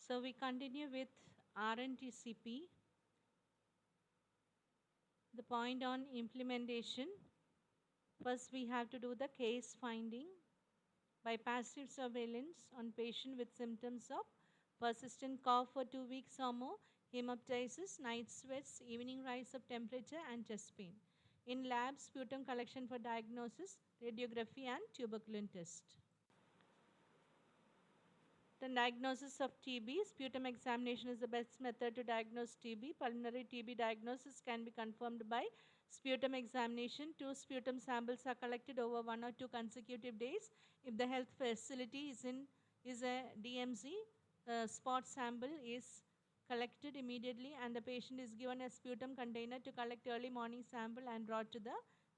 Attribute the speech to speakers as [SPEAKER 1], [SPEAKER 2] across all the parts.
[SPEAKER 1] So we continue with RNTCP. The point on implementation. First, we have to do the case finding by passive surveillance on patient with symptoms of persistent cough for 2 weeks or more, hemoptysis, night sweats, evening rise of temperature, and chest pain. In labs, sputum collection for diagnosis, radiography, and tuberculin test. The diagnosis of TB, sputum examination is the best method to diagnose TB. Pulmonary TB diagnosis can be confirmed by sputum examination. 2 sputum samples are collected over 1 or 2 consecutive days. If the health facility is a DMZ, spot sample is collected immediately and the patient is given a sputum container to collect early morning sample and brought to the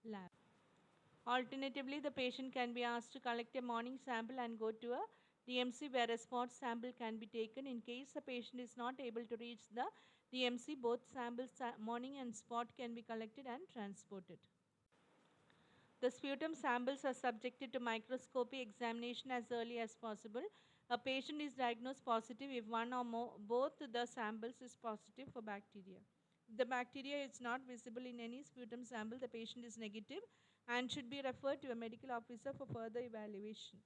[SPEAKER 1] lab. Alternatively, the patient can be asked to collect a morning sample and go to a DMC where a spot sample can be taken. In case the patient is not able to reach the DMC, both samples, morning and spot, can be collected and transported. The sputum samples are subjected to microscopy examination as early as possible. A patient is diagnosed positive if one or more, both the samples is positive for bacteria. If the bacteria is not visible in any sputum sample, the patient is negative and should be referred to a medical officer for further evaluation.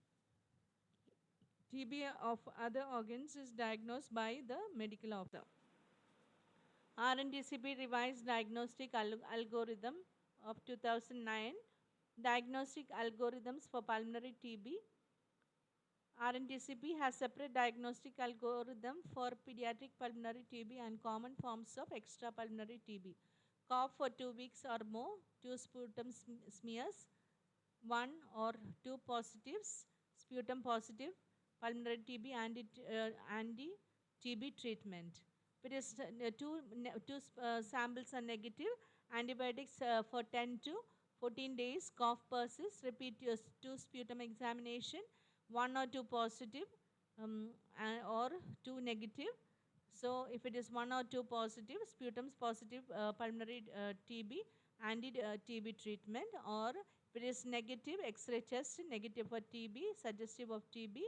[SPEAKER 1] TB of other organs is diagnosed by the medical officer. RNDCP revised diagnostic algorithm of 2009. Diagnostic algorithms for pulmonary TB. RNTCP has separate diagnostic algorithm for pediatric pulmonary TB and common forms of extrapulmonary TB. Cough for 2 weeks or more, 2 sputum smears, 1 or 2 positives, sputum positive, pulmonary TB anti-TB treatment. If it is two samples are negative, antibiotics for 10 to 14 days, cough persists, repeat your 2 sputum examination, 1 or 2 positive or 2 negative. So if it is 1 or 2 positive, sputum's positive pulmonary TB, anti-TB treatment, or if it is negative, X-ray test negative for TB, suggestive of TB,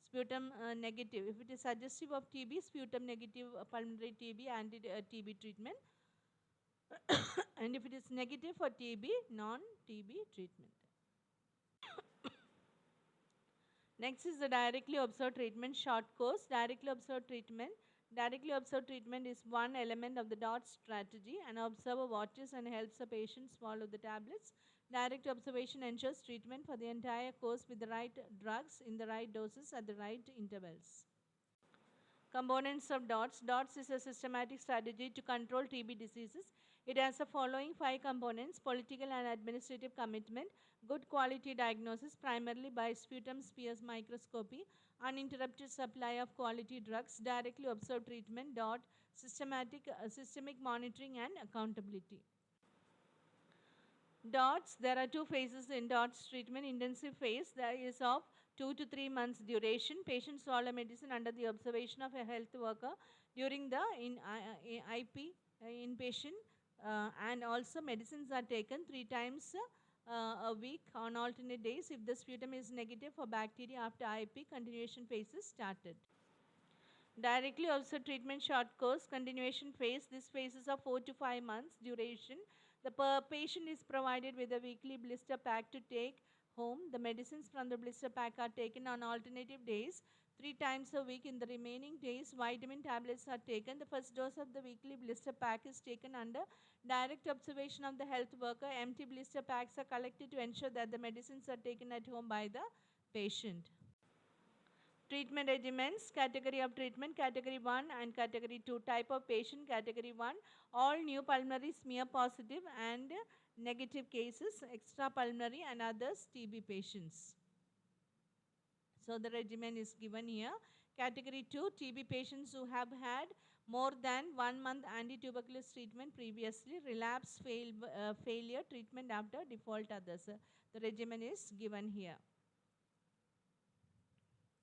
[SPEAKER 1] sputum negative. If it is suggestive of TB, sputum negative pulmonary TB, anti-TB treatment. And if it is negative for TB, non-TB treatment. Next is the directly observed treatment short course. Directly observed treatment. Directly observed treatment is one element of the DOT strategy. An observer watches and helps the patient swallow the tablets. Direct observation ensures treatment for the entire course with the right drugs in the right doses at the right intervals. Components of DOTS. DOTS is a systematic strategy to control TB diseases. It has the following 5 components: political and administrative commitment, good quality diagnosis primarily by sputum spheres microscopy, uninterrupted supply of quality drugs, directly observed treatment, systemic monitoring and accountability. DOTS, there are 2 phases in DOTS treatment. Intensive phase, that is of 2 to 3 months duration. Patients swallow medicine under the observation of a health worker during the IP inpatient, and also medicines are taken 3 times a week on alternate days. If the sputum is negative for bacteria after IP, continuation phase is started. Directly observed treatment short course continuation phase. This phase is of 4 to 5 months duration. The patient is provided with a weekly blister pack to take home. The medicines from the blister pack are taken on alternative days 3 times a week. In the remaining days, vitamin tablets are taken. The first dose of the weekly blister pack is taken under direct observation of the health worker. Empty blister packs are collected to ensure that the medicines are taken at home by the patient. Treatment regimens, category of treatment, category 1 and category 2. Type of patient, category 1, all new pulmonary smear positive and negative cases, extrapulmonary and others TB patients. So the regimen is given here. Category 2, TB patients who have had more than 1 month anti-tuberculosis treatment previously, relapse failure treatment after default others. The regimen is given here.